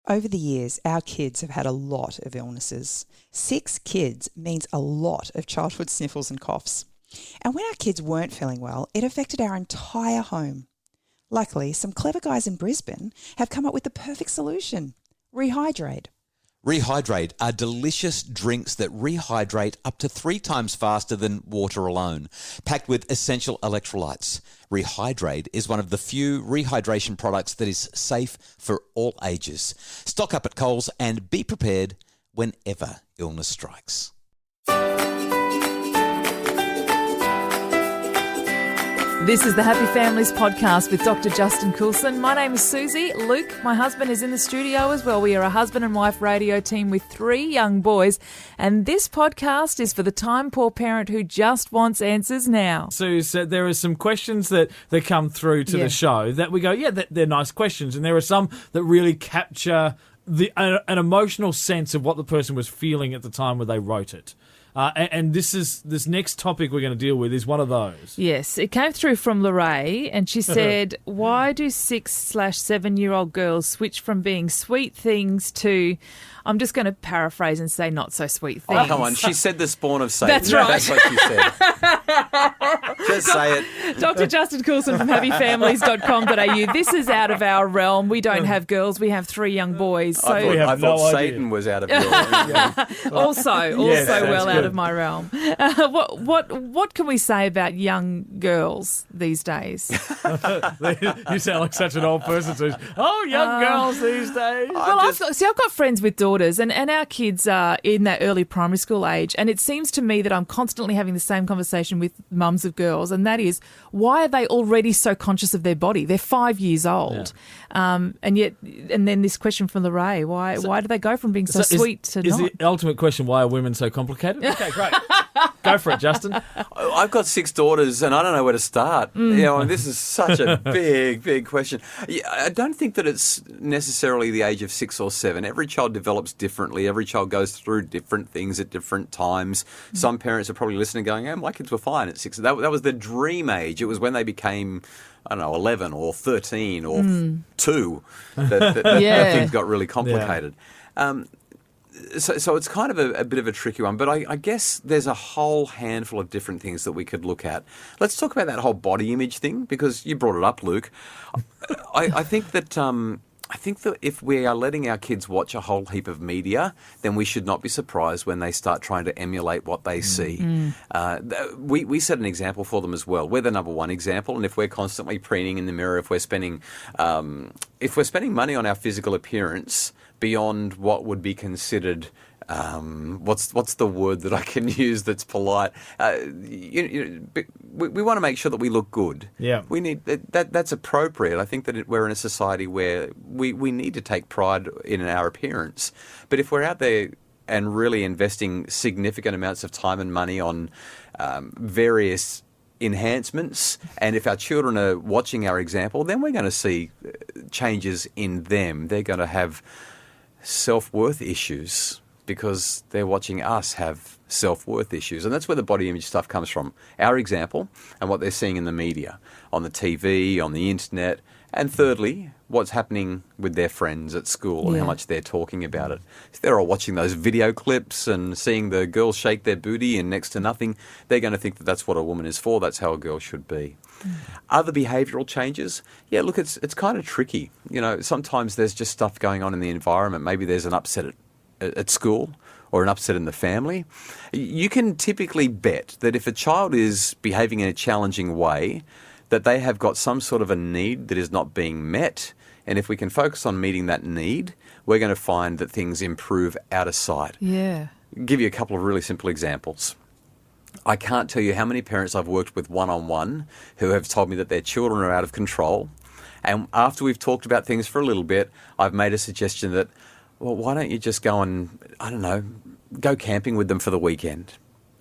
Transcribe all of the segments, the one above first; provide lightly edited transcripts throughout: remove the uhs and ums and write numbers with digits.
Over the years, our kids have had a lot of illnesses. 6 kids means a lot of childhood sniffles and coughs. And when our kids weren't feeling well, it affected our entire home. Luckily, some clever guys in Brisbane have come up with the perfect solution: Rehydrate. Rehydrate are delicious drinks that rehydrate up to 3 times faster than water alone, packed with essential electrolytes. Rehydrate is one of the few rehydration products that is safe for all ages. Stock up at Coles and be prepared whenever illness strikes. This is the Happy Families podcast with Dr. Justin Coulson. My name is Susie. Luke, my husband, is in the studio as well. We are a husband and wife radio team with 3 young boys, and this podcast is for the time-poor parent who just wants answers now. Sue said there are some questions that come through to the show that we go, they're nice questions, and there are some that really capture an emotional sense of what the person was feeling at the time when they wrote it. And this next topic we're going to deal with is one of those. Yes, it came through from Lorraine, and she said, why do 6/7-year-old girls switch from being sweet things to, I'm just going to paraphrase and say, not so sweet things? Oh, come on. She said the spawn of Satan. That's right. That's what she said. Just say it. Dr. Justin Coulson from happyfamilies.com.au. This is out of our realm. We don't have girls. We have 3 young boys. So I thought Satan was out of your also well good. out of my realm. What can we say about young girls these days? You sound like such an old person, Sue. Oh, young girls these days. Well, I've got friends with daughters, and our kids are in that early primary school age, and it seems to me that I'm constantly having the same conversation with mums of girls, and that is, why are they already so conscious of their body? They're 5 years old. And then this question from Lorraine, why do they go from being so sweet to is not? the ultimate question, why are women so complicated? Okay, great. Go for it, Justin. I've got 6 daughters and I don't know where to start. And this is such a big question. I don't think that it's necessarily the age of 6 or 7. Every child develops differently. Every child goes through different things at different times. Some parents are probably listening going, oh, my kids were fine at 6. That was the dream age. It was when they became, I don't know, 11 or 13 or 2 that things got really complicated. So it's kind of a bit of a tricky one, but I guess there's a whole handful of different things that we could look at. Let's talk about that whole body image thing, because you brought it up, Luke. I think that if we are letting our kids watch a whole heap of media, then we should not be surprised when they start trying to emulate what they see. We set an example for them as well. We're the number one example, and if we're constantly preening in the mirror, if we're spending money on our physical appearance beyond what would be considered, what's the word that I can use that's polite? We want to make sure that we look good. Yeah, we need that's appropriate. I think that we're in a society where we need to take pride in our appearance. But if we're out there and really investing significant amounts of time and money on various enhancements, and if our children are watching our example, then we're going to see changes in them. They're going to have self-worth issues because they're watching us have self-worth issues. And that's where the body image stuff comes from. Our example and what they're seeing in the media, on the TV, on the internet, and thirdly, what's happening with their friends at school and how much they're talking about it. If they're all watching those video clips and seeing the girls shake their booty and next to nothing, they're going to think that that's what a woman is for. That's how a girl should be. Other behavioural changes, look, it's kind of tricky. Sometimes there's just stuff going on in the environment. Maybe there's an upset at school or an upset in the family. You can typically bet that if a child is behaving in a challenging way, that they have got some sort of a need that is not being met. And if we can focus on meeting that need, we're going to find that things improve out of sight. Yeah. I'll give you a couple of really simple examples. I can't tell you how many parents I've worked with one-on-one who have told me that their children are out of control. And after we've talked about things for a little bit, I've made a suggestion that, well, why don't you just go and, go camping with them for the weekend?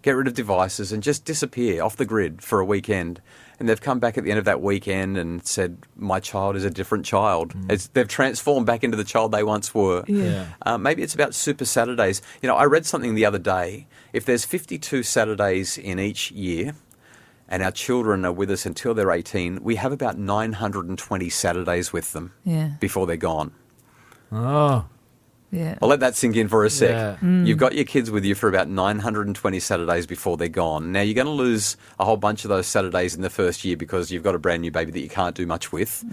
Get rid of devices and just disappear off the grid for a weekend. And they've come back at the end of that weekend and said, my child is a different child. They've transformed back into the child they once were. Yeah. Maybe it's about Super Saturdays. I read something the other day. If there's 52 Saturdays in each year and our children are with us until they're 18, we have about 920 Saturdays with them before they're gone. Oh, Yeah. I'll let that sink in for a sec. Yeah. You've got your kids with you for about 920 Saturdays before they're gone. Now, you're going to lose a whole bunch of those Saturdays in the first year because you've got a brand new baby that you can't do much with.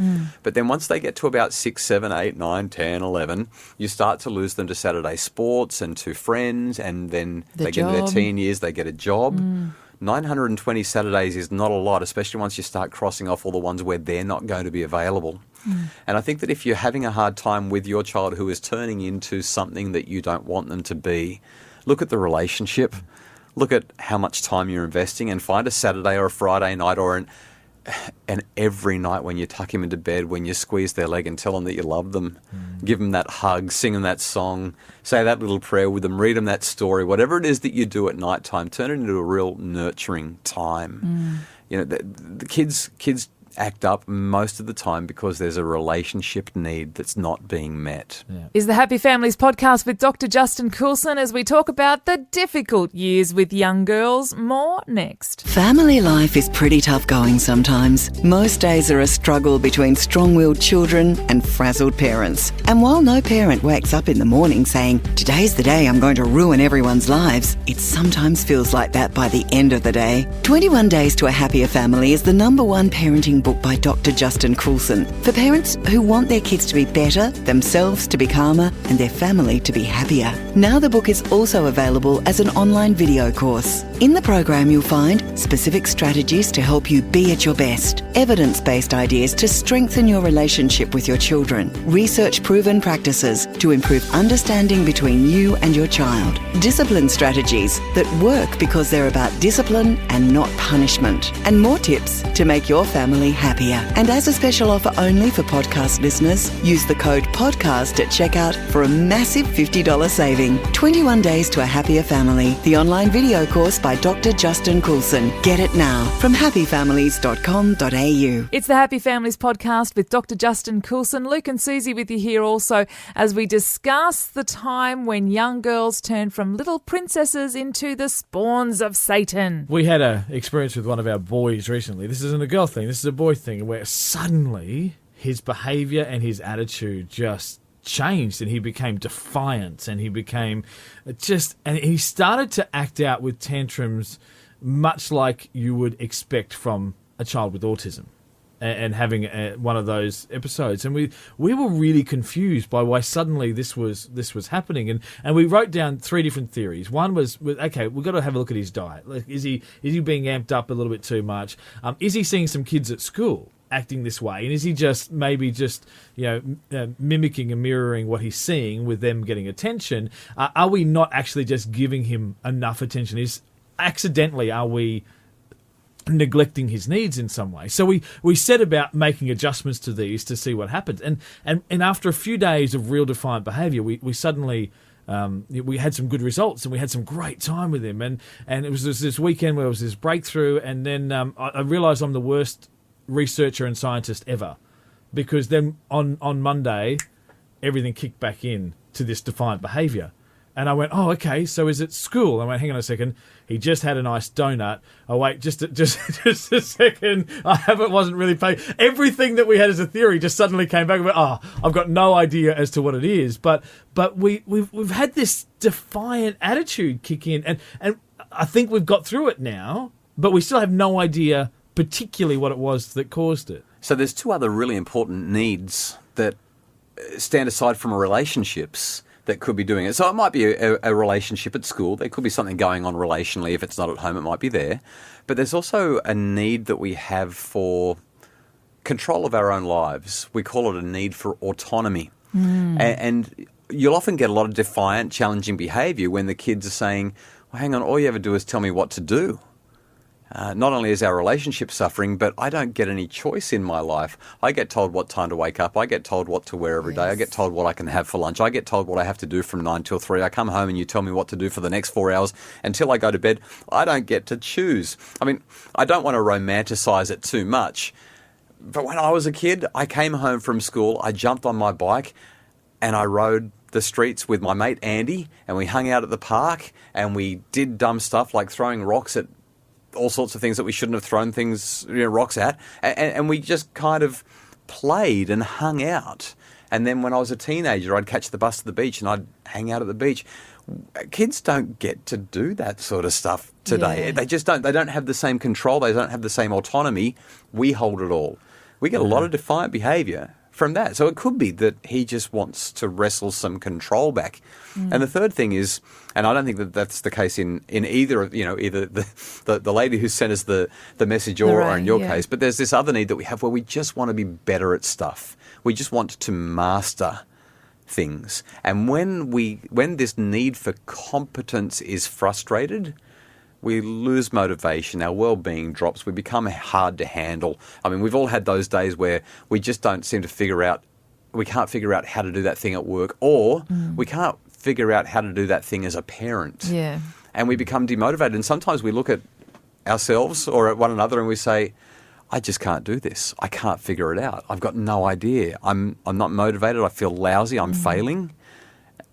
But then once they get to about 6, 7, 8, 9, 10, 11, you start to lose them to Saturday sports and to friends, and then they get into their job. teen years, they get a job. 920 Saturdays is not a lot, especially once you start crossing off all the ones where they're not going to be available. And I think that if you're having a hard time with your child who is turning into something that you don't want them to be, look at the relationship, look at how much time you're investing, and find a Saturday or a Friday night or an every night when you tuck him into bed, when you squeeze their leg and tell them that you love them, give them that hug, sing them that song, say that little prayer with them, read them that story, whatever it is that you do at night time, turn it into a real nurturing time. You know, the kids act up most of the time because there's a relationship need that's not being met. Is the Happy Families podcast with Dr. Justin Coulson as we talk about the difficult years with young girls. More next. Family life is pretty tough going sometimes. Most days are a struggle between strong-willed children and frazzled parents. And while no parent wakes up in the morning saying, "Today's the day I'm going to ruin everyone's lives," it sometimes feels like that by the end of the day. 21 Days to a Happier Family is the #1 parenting book by Dr. Justin Coulson for parents who want their kids to be better, themselves to be calmer, and their family to be happier. Now the book is also available as an online video course. In the program you'll find specific strategies to help you be at your best, evidence-based ideas to strengthen your relationship with your children, research-proven practices to improve understanding between you and your child, discipline strategies that work because they're about discipline and not punishment, and more tips to make your family happier. And as a special offer only for podcast listeners, use the code PODCAST at checkout for a massive $50 saving. 21 Days to a Happier Family, the online video course by Dr. Justin Coulson. Get it now from happyfamilies.com.au. It's the Happy Families podcast with Dr. Justin Coulson. Luke and Susie with you here also as we discuss the time when young girls turn from little princesses into the spawns of Satan. we had a experience with one of our boys recently. This isn't a girl thing, this is a boy thing, where suddenly his behaviour and his attitude just changed, and he became defiant, and he became and he started to act out with tantrums much like you would expect from a child with autism and having one of those episodes. And we were really confused by why suddenly this was happening, and we wrote down 3 different theories. One was, okay, we've got to have a look at his diet. Like, is he being amped up a little bit too much? Is he seeing some kids at school acting this way, and is he mimicking and mirroring what he's seeing with them getting attention? Are we not actually just giving him enough attention? Are we neglecting his needs in some way? So we set about making adjustments to these to see what happens, and after a few days of real defiant behaviour, we suddenly we had some good results, and we had some great time with him, and it was this weekend where it was this breakthrough, and then I realised I'm the worst researcher and scientist ever, because then on Monday everything kicked back in to this defiant behaviour. And I went, oh, okay, so is it school? I went, hang on a second. He just had a nice donut. Oh, wait, just a second. Wasn't really paying. Everything that we had as a theory just suddenly came back and went, I've got no idea as to what it is. But we've had this defiant attitude kick in, and I think we've got through it now, but we still have no idea particularly what it was that caused it. So there's 2 other really important needs that stand aside from relationships that could be doing it. So it might be a relationship at school. There could be something going on relationally. If it's not at home, it might be there. But there's also a need that we have for control of our own lives. We call it a need for autonomy. And you'll often get a lot of defiant, challenging behaviour when the kids are saying, well, hang on, all you ever do is tell me what to do. Not only is our relationship suffering, but I don't get any choice in my life. I get told what time to wake up. I get told what to wear every day. I get told what I can have for lunch. I get told what I have to do from 9 till 3. I come home and you tell me what to do for the next 4 hours until I go to bed. I don't get to choose. I mean, I don't want to romanticize it too much, but when I was a kid, I came home from school, I jumped on my bike and I rode the streets with my mate Andy, and we hung out at the park and we did dumb stuff like throwing rocks at all sorts of things that we shouldn't have thrown rocks at, and we just kind of played and hung out. And then when I was a teenager, I'd catch the bus to the beach and I'd hang out at the beach. Kids don't get to do that sort of stuff today. Yeah. They just don't. They don't have the same control. They don't have the same autonomy. We hold it all. We get a lot of defiant behaviour from that. So it could be that he just wants to wrestle some control back. And the third thing is, and I don't think that that's the case in either of, either the lady who sent us the message or in your case, but there's this other need that we have where we just want to be better at stuff. We just want to master things. And when this need for competence is frustrated, we lose motivation, our well-being drops, we become hard to handle. I mean, we've all had those days where we just don't seem to we can't figure out how to do that thing at work, or we can't figure out how to do that thing as a parent. Yeah. And we become demotivated. And sometimes we look at ourselves or at one another and we say, I just can't do this. I can't figure it out. I've got no idea. I'm not motivated. I feel lousy. I'm failing.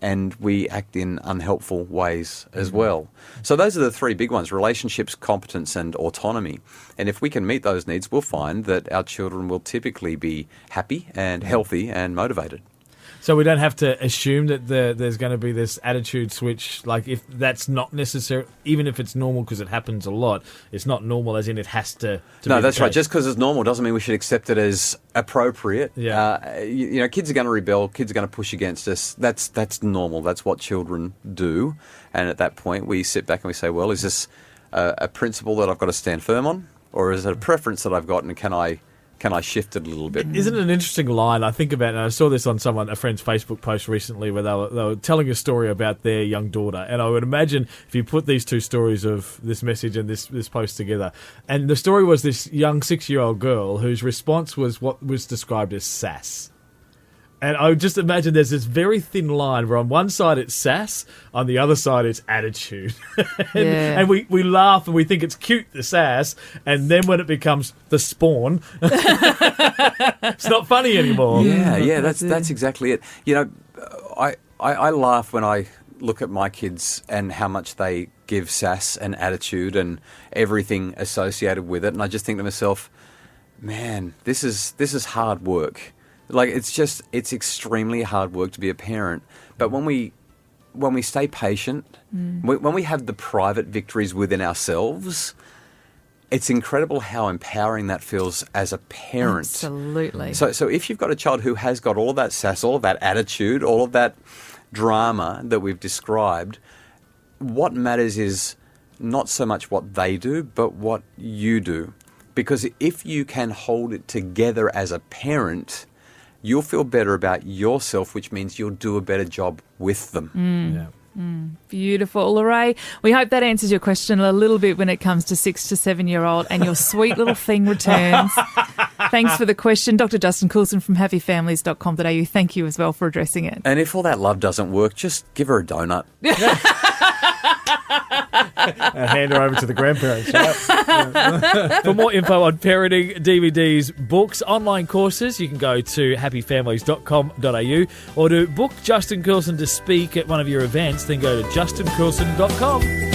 And we act in unhelpful ways as well. So those are the three big ones: relationships, competence, and autonomy. And if we can meet those needs, we'll find that our children will typically be happy and healthy and motivated. So we don't have to assume that there's going to be this attitude switch. Like, if that's not necessary, even if it's normal because it happens a lot, it's not normal as in it has to No, be that's the right. case. Just because it's normal doesn't mean we should accept it as appropriate. Yeah. Kids are going to rebel. Kids are going to push against us. That's normal. That's what children do. And at that point, we sit back and we say, well, is this a principle that I've got to stand firm on? Or is it a preference that I've got, and can I shift it a little bit? Isn't it an interesting line? I think about, and I saw this on a friend's Facebook post recently where they were telling a story about their young daughter. And I would imagine if you put these two stories of this message and this post together, and the story was this young 6-year-old girl whose response was what was described as sass. And I would just imagine there's this very thin line where on one side it's sass, on the other side it's attitude. and we laugh and we think it's cute, the sass, and then when it becomes the spawn, it's not funny anymore. Yeah, that's exactly it. I laugh when I look at my kids and how much they give sass and attitude and everything associated with it, and I just think to myself, man, this is hard work. Like, it's extremely hard work to be a parent. But when we stay patient, when we have the private victories within ourselves, it's incredible how empowering that feels as a parent. Absolutely. So if you've got a child who has got all of that sass, all of that attitude, all of that drama that we've described, what matters is not so much what they do, but what you do. Because if you can hold it together as a parent, you'll feel better about yourself, which means you'll do a better job with them. Yeah. Beautiful. Lorraine, we hope that answers your question a little bit when it comes to 6 to 7-year-old and your sweet little thing returns. Thanks for the question. Dr. Justin Coulson from happyfamilies.com.au. Thank you as well for addressing it. And if all that love doesn't work, just give her a donut. And hand her over to the grandparents. Right? For more info on parenting, DVDs, books, online courses, you can go to happyfamilies.com.au, or to book Justin Coulson to speak at one of your events, then go to justincoulson.com.